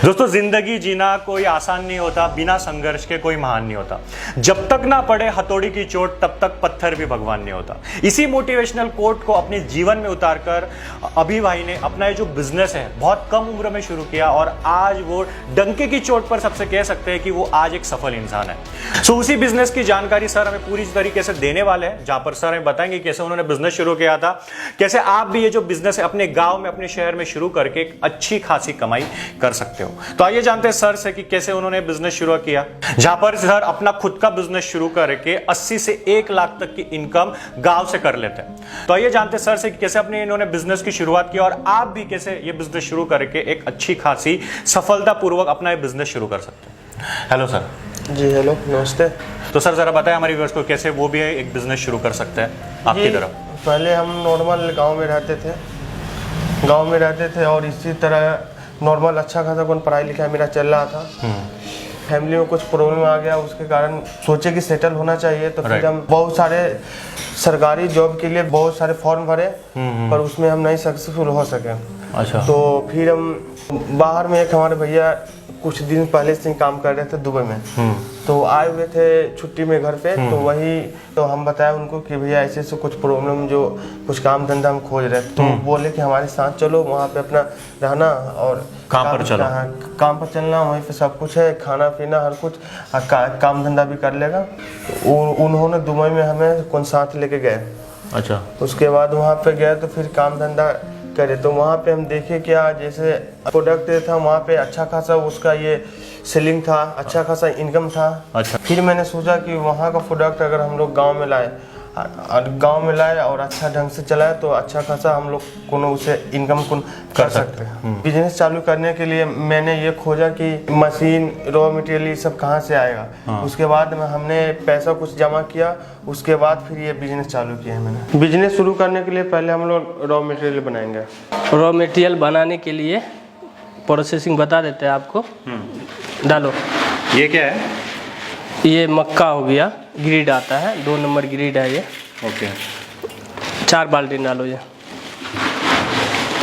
दोस्तों, जिंदगी जीना कोई आसान नहीं होता, बिना संघर्ष के कोई महान नहीं होता। जब तक ना पड़े हथौड़ी की चोट तब तक पत्थर भी भगवान नहीं होता। इसी मोटिवेशनल कोट को अपने जीवन में उतारकर अभी भाई ने अपना ये जो बिजनेस है बहुत कम उम्र में शुरू किया और आज वो डंके की चोट पर सबसे कह सकते हैं कि वो आज एक सफल इंसान है। सो उसी बिजनेस की जानकारी सर हमें पूरी तरीके से देने वाले हैं, जहां पर सर हमें बताएंगे कैसे उन्होंने बिजनेस शुरू किया था, कैसे आप भी ये जो बिजनेस है अपने गांव में अपने शहर में शुरू करके एक अच्छी खासी कमाई कर सकते हो। तो आइए जानते हैं सर से कि कैसे उन्होंने बिजनेस शुरू किया, जहां पर सर अपना खुद का बिजनेस शुरू करके 80 से 1 लाख तक की इनकम गांव से कर लेते हैं। तो आइए जानते हैं सर से कि कैसे अपने इन्होंने बिजनेस की शुरुआत की और आप भी कैसे ये बिजनेस शुरू करके एक अच्छी खासी सफलतापूर्वक अपना ये बिजनेस शुरू कर सकते हैं। Hello sir. जी हेलो, नमस्ते। तो सर जरा बताएं हमारे व्यूअर्स को कैसे वो भी एक बिजनेस शुरू कर सकते हैं आपकी तरफ। पहले हम नॉर्मल गांव में रहते थे और इसी तरह नॉर्मल अच्छा खासा कौन पढ़ाई लिखाई मेरा चल रहा था। फैमिली में कुछ प्रॉब्लम आ गया, उसके कारण सोचे कि सेटल होना चाहिए। तो फिर हम बहुत सारे सरकारी जॉब के लिए बहुत सारे फॉर्म भरे, पर उसमें हम नहीं सक्सेसफुल हो सके। अच्छा। तो फिर हम बाहर में एक हमारे भैया कुछ दिन पहले से काम कर रहे थे दुबई में, तो आए हुए थे छुट्टी में घर पे। तो वही तो हम बताया उनको कि भैया ऐसे ऐसे कुछ प्रॉब्लम, जो कुछ काम धंधा हम खोज रहे थे। तो बोले कि हमारे साथ चलो, वहाँ पे अपना रहना और काम पर चलो। काम पर चलना, वहीं पे सब कुछ है, खाना पीना हर कुछ, काम धंधा भी कर लेगा। तो उन्होंने दुबई में हमें कौन साथ लेके गए। अच्छा। उसके बाद वहाँ पे गए तो फिर काम धंधा करे। तो वहाँ पे हम देखे क्या, जैसे प्रोडक्ट था वहाँ पे अच्छा खासा उसका ये सेलिंग था, अच्छा खासा इनकम था। अच्छा। फिर मैंने सोचा कि वहाँ का प्रोडक्ट अगर हम लोग गांव में लाए और अच्छा ढंग से चलाए तो अच्छा खासा हम लोग को उसे इनकम कर सकते हैं। बिजनेस चालू करने के लिए मैंने ये खोजा कि मशीन, रॉ मटेरियल ये सब कहाँ से आएगा। उसके बाद में हमने पैसा कुछ जमा किया, उसके बाद फिर ये बिजनेस चालू किया है मैंने। बिजनेस शुरू करने के लिए पहले हम लोग रॉ मटेरियल बनाएंगे। रॉ मटेरियल बनाने के लिए प्रोसेसिंग बता देते हैं आपको। डालो। ये क्या है? ये मक्का हो गया, ग्रिड आता है, 2 नंबर ग्रिड है ये। ओके। 4 बाल्टी डालो ये।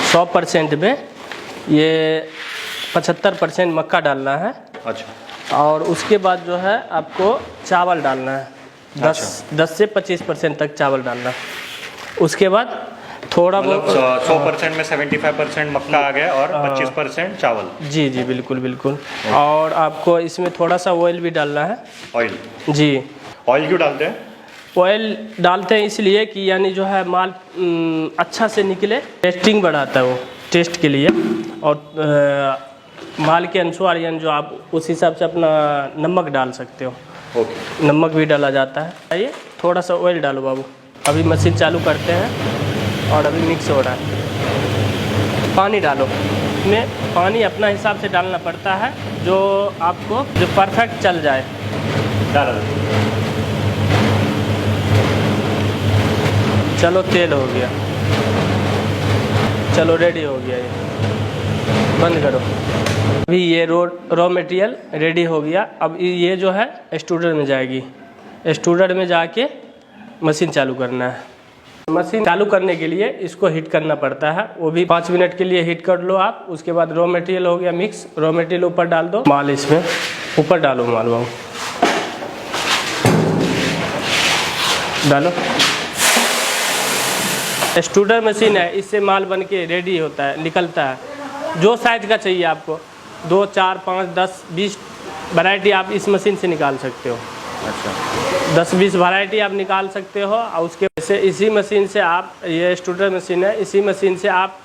100% में ये 75% मक्का डालना है। अच्छा। और उसके बाद जो है आपको चावल डालना है। 10 से 25% तक चावल डालना है। उसके बाद थोड़ा बहुत 100% में 75% मक्का आ गया और 25% चावल। जी जी बिल्कुल बिल्कुल। और आपको इसमें थोड़ा सा ऑयल भी डालना है। ऑयल? जी। ऑयल क्यों डालते हैं? ऑयल डालते हैं इसलिए कि यानी जो है माल अच्छा से निकले, टेस्टिंग बढ़ाता है वो, टेस्ट के लिए। और माल के अनुसार यानी जो आप उस हिसाब से अपना नमक डाल सकते हो। ओके। नमक भी डाला जाता है। आइए थोड़ा सा ऑयल डालो बाबू। अभी मशीन चालू करते हैं और अभी मिक्स हो रहा है। पानी डालो। इसमें पानी अपना हिसाब से डालना पड़ता है, जो आपको जो परफेक्ट चल जाए। डालो। चलो तेल हो गया, चलो रेडी हो गया ये। बंद करो। अभी ये रॉ मटेरियल रेडी हो गया। अब ये जो है एक्सट्रूडर में जाएगी। एक्सट्रूडर में जाके मशीन चालू करना है। मशीन चालू करने के लिए इसको हीट करना पड़ता है, वो भी 5 मिनट के लिए हीट कर लो आप। उसके बाद रॉ मटेरियल हो गया मिक्स, रॉ मटेरियल ऊपर डाल दो, माल इसमें ऊपर डालो, माल बाबू डालो। एक्सट्रूडर मशीन है, इससे माल बन के रेडी होता है, निकलता है। जो साइज का चाहिए आपको, 2, 4, 5, 10, 20 वैरायटी आप इस मशीन से निकाल सकते हो। अच्छा। 10-20 वैरायटी आप निकाल सकते हो। और उसके से इसी मशीन से आप, ये एक्सट्रूडर मशीन है, इसी मशीन से आप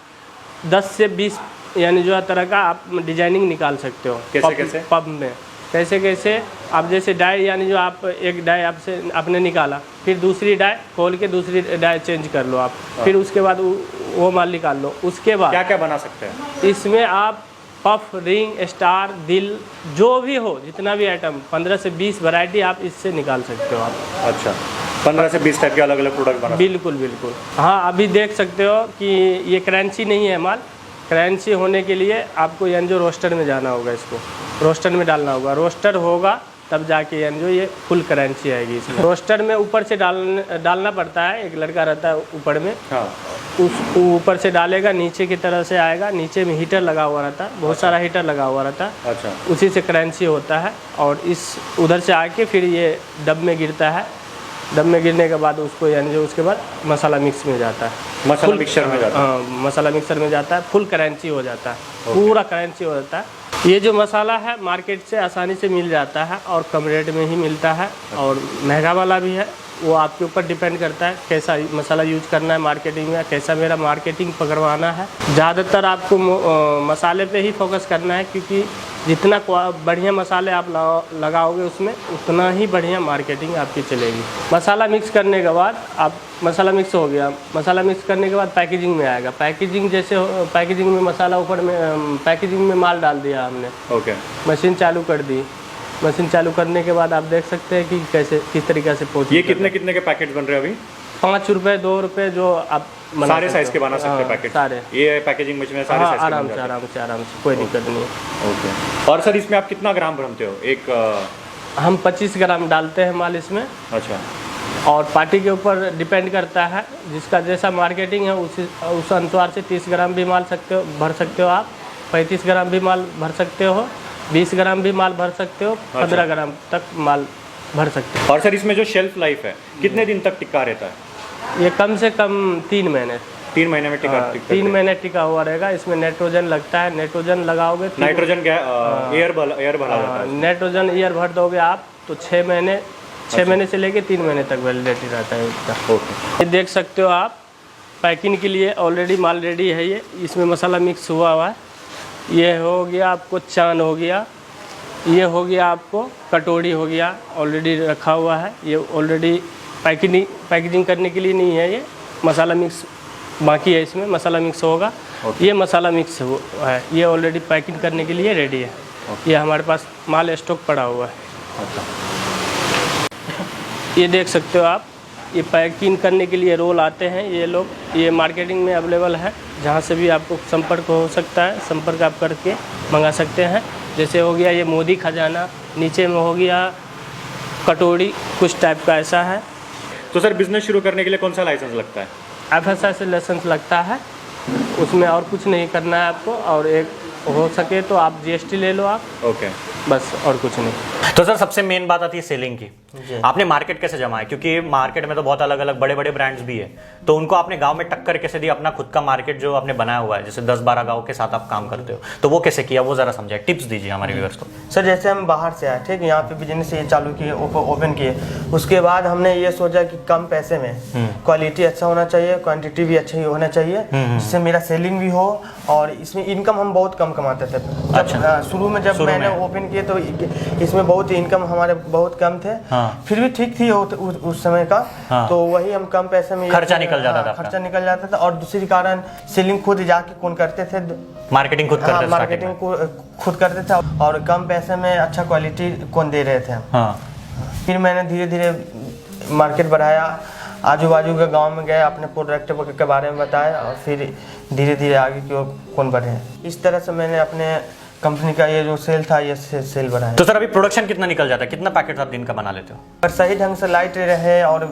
10 से 20 यानी जो है तरह का आप डिजाइनिंग निकाल सकते हो। कैसे? पब में कैसे आप जैसे डाई, यानी जो आप एक डाई आपने निकाला, फिर दूसरी डाई खोल के दूसरी डाई चेंज कर लो आप, फिर उसके बाद वो माल निकाल लो। उसके बाद क्या क्या बना सकते हैं इसमें आप? पफ, रिंग, स्टार, दिल, जो भी हो, जितना भी आइटम, 15 से 20 वैरायटी आप इससे निकाल सकते हो आप। अच्छा। 15 से 20 टाइप के अलग अलग प्रोडक्ट बना? बिल्कुल बिल्कुल। हाँ, अभी देख सकते हो कि ये क्रंची नहीं है माल। क्रंची होने के लिए आपको यानी जो रोस्टर में जाना होगा, इसको रोस्टर में डालना होगा। रोस्टर होगा तब जाके यानी जो ये फुल क्रंची आएगी इसमें। रोस्टर में ऊपर से डालना पड़ता है, एक लड़का रहता है ऊपर में, उस ऊपर से डालेगा, नीचे की तरह से आएगा, नीचे में हीटर लगा हुआ रहता है, बहुत सारा हीटर लगा हुआ रहता है। अच्छा। उसी से क्रंची होता है और इस उधर से आके फिर ये डब में गिरता है। डब में गिरने के बाद उसको यानी जो उसके बाद मसाला मिक्स में जाता है, मसाला मिक्सर में जाता है। हाँ, मसाला मिक्सर में जाता है, फुल क्रंची हो जाता है, पूरा क्रंची हो जाता है। ये जो मसाला है मार्केट से आसानी से मिल जाता है और कम रेट में ही मिलता है, और महंगा वाला भी है, वो आपके ऊपर डिपेंड करता है कैसा मसाला यूज करना है मार्केटिंग में, कैसा मेरा मार्केटिंग पकड़वाना है। ज़्यादातर आपको मसाले पे ही फोकस करना है, क्योंकि जितना बढ़िया मसाले आप लगाओगे उसमें उतना ही बढ़िया मार्केटिंग आपकी चलेगी। मसाला मिक्स करने के बाद आप मसाला मिक्स हो गया, मसाला मिक्स करने के बाद पैकेजिंग में आएगा। पैकेजिंग जैसे पैकेजिंग में मसाला ऊपर में पैकेजिंग में माल डाल दिया हमने, ओके। मशीन चालू कर दी। मशीन चालू करने के बाद आप देख सकते हैं कि कैसे किस तरीके से पहुँच। ये कितने कितने के पैकेट बन रहे हैं अभी? 5 रुपये 2 रुपये जो आप सारे साइज के बना सकते हैं पैकेट सारे। ये पैकेजिंग मशीन में सारे हाँ, साइज के आराम बन से जाते हैं। आराम से कोई दिक्कत नहीं है। ओके। और सर इसमें आप कितना ग्राम भरते हो एक? हम 25 ग्राम डालते हैं माल इसमें, अच्छा। और पार्टी के ऊपर डिपेंड करता है, जिसका जैसा मार्केटिंग है उस अनुसार से 30 ग्राम भी माल भर सकते हो आप, 35 ग्राम भी माल भर सकते हो, 20 ग्राम भी माल भर सकते हो, 15 ग्राम तक माल भर सकते हो। और सर इसमें जो शेल्फ लाइफ है कितने दिन तक टिका रहता है? ये कम से कम 3 महीने। 3 महीने में टिका? 3 महीने टिका हुआ रहेगा। इसमें नाइट्रोजन लगता है, नाइट्रोजन लगाओगे, नाइट्रोजन एयर भरा जाता है। नाइट्रोजन एयर भर दोगे आप तो 6 महीने से लेके 3 महीने तक वैलिडिटी रहता है इसका। ओके। ये देख सकते हो आप, पैकिंग के लिए ऑलरेडी माल रेडी है। ये इसमें मसाला मिक्स हुआ है। ये हो गया आपको चान हो गया, ये हो गया आपको कटोरी हो गया, ऑलरेडी रखा हुआ है। ये ऑलरेडी पैकेजिंग करने के लिए नहीं है, ये मसाला मिक्स बाकी है, इसमें मसाला मिक्स होगा। ये मसाला मिक्स है, ये ऑलरेडी पैकिंग करने के लिए रेडी है। ये हमारे पास माल स्टॉक पड़ा हुआ है। ये देख सकते हो आप, ये पैकिंग करने के लिए रोल आते हैं ये लोग, ये मार्केटिंग में अवेलेबल है, जहाँ से भी आपको संपर्क हो सकता है, संपर्क आप करके मंगा सकते हैं। जैसे हो गया ये मोदी खजाना, नीचे में हो गया कटोरी, कुछ टाइप का ऐसा है। तो सर बिजनेस शुरू करने के लिए कौन सा लाइसेंस लगता है? FSI से लाइसेंस लगता है, उसमें और कुछ नहीं करना है आपको, और एक हो सके तो आप GST ले लो आप, ओके, बस और कुछ नहीं। तो सर सबसे मेन बात आती है सेलिंग की। आपने मार्केट कैसे जमाया? क्योंकि मार्केट में तो बहुत अलग अलग बड़े बड़े ब्रांड्स भी है, तो उनको आपने गांव में टक्कर कैसे दी? अपना खुद का मार्केट जो आपने बनाया हुआ है, जैसे 10-12 गांव के साथ आप काम करते हो, तो वो कैसे किया, वो जरा समझाए, टिप्स दीजिए हमारे व्यूअर्स को। सर जैसे हम बाहर से आए, ठीक, यहाँ पे बिजनेस ये चालू किए, ओपन किए, उसके बाद हमने ये सोचा कि कम पैसे में क्वालिटी अच्छा होना चाहिए, क्वांटिटी भी अच्छी होना चाहिए, जिससे मेरा सेलिंग भी हो, और इसमें इनकम हम बहुत कम कमाते थे। अच्छा। शुरू में जब मैंने ओपन किए तो इसमें बहुत इनकम हमारे बहुत कम थे। हाँ। फिर भी ठीक थी उस समय का। हाँ। तो वही हम कम पैसे में खर्चा निकल जाता था। खर्चा निकल जाता था, और दूसरी कारण सेलिंग खुद जाके कौन करते थे, मार्केटिंग खुद करते थे। मार्केटिंग खुद करते थे, और कम पैसे में अच्छा क्वालिटी कौन दे रहे थे। हाँ। फिर मैंने धीरे धीरे मार्केट बढ़ाया, आजू बाजू के गांव में गए, अपने प्रोडक्ट के बारे में बताया, और फिर धीरे धीरे आगे की ओर कौन बढ़े। इस तरह से मैंने अपने कंपनी का ये जो सेल था, ये सेल बढ़ाया। तो सर अभी प्रोडक्शन कितना निकल जाता है? कितना पैकेट आप दिन का बना लेते हो? अगर सही ढंग से लाइट रहे और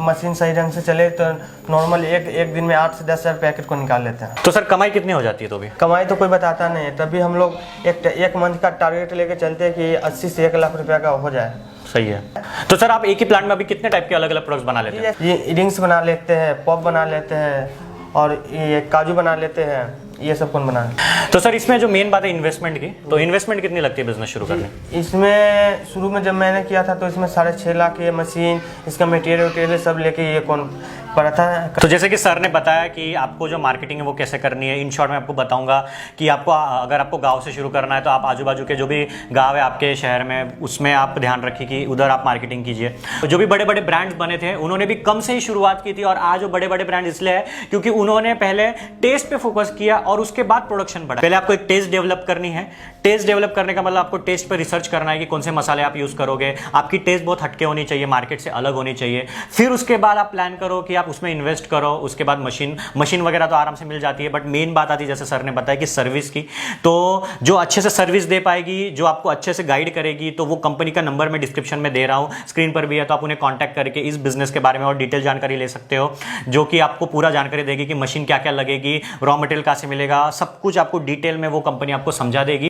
मशीन सही ढंग से चले तो नॉर्मल एक दिन में 8 से 10 हज़ार पैकेट को निकाल लेते हैं। तो सर कमाई कितनी हो जाती है? तो भी कमाई तो कोई बताता नहीं है, तभी हम लोग एक मंथ का टारगेट लेके चलते हैं कि 80 से 1 लाख रुपया का हो जाए। सही है। तो सर आप एक ही प्लांट में अभी कितने टाइप के अलग अलग प्रोडक्ट्स बना लेते हैं? ये रिंग्स बना लेते हैं, पॉप बना लेते हैं, और ये काजू बना लेते हैं, ये सब कौन बनाए। तो सर इसमें जो मेन बात है इन्वेस्टमेंट की, तो इन्वेस्टमेंट कितनी लगती है बिजनेस शुरू करने? इसमें शुरू में जब मैंने किया था तो इसमें 6.5 लाख ये मशीन, इसका मटेरियल सब लेके ये कौन पड़ा था। तो जैसे कि सर ने बताया कि आपको जो मार्केटिंग है वो कैसे करनी है, इन शॉर्ट में आपको बताऊंगा कि आपको अगर आपको गांव से शुरू करना है तो आप आजू बाजू के जो भी गांव है आपके शहर में, उसमें आप ध्यान रखिए कि उधर आप मार्केटिंग कीजिए। तो जो भी बड़े बड़े ब्रांड्स बने थे उन्होंने भी कम से ही शुरुआत की थी, और आज वो बड़े बड़े ब्रांड इसलिए है क्योंकि उन्होंने पहले टेस्ट पे फोकस किया और उसके बाद प्रोडक्शन बढ़ाया। पहले आपको एक टेस्ट डेवलप करनी है, टेस्ट डेवलप करने का मतलब आपको टेस्ट पर रिसर्च करना है कि कौन से मसाले आप यूज़ करोगे, आपकी टेस्ट बहुत हटके होनी चाहिए, मार्केट से अलग होनी चाहिए। फिर उसके बाद आप प्लान करो कि आप उसमें इन्वेस्ट करो। उसके बाद मशीन वगैरह तो आराम से मिल जाती है, बट मेन बात आती है जैसे सर ने बताया कि सर्विस की। तो जो अच्छे से सर्विस दे पाएगी, जो आपको अच्छे से गाइड करेगी, तो वो कंपनी का नंबर मैं डिस्क्रिप्शन में दे रहा हूँ, स्क्रीन पर भी है, तो आप उन्हें कॉन्टैक्ट करके इस बिजनेस के बारे में और डिटेल जानकारी ले सकते हो, जो कि आपको पूरा जानकारी देगी कि मशीन क्या क्या लगेगी, रॉ मटेरियल कहाँ से मिलेगा, सब कुछ आपको डिटेल में वो कंपनी आपको समझा देगी।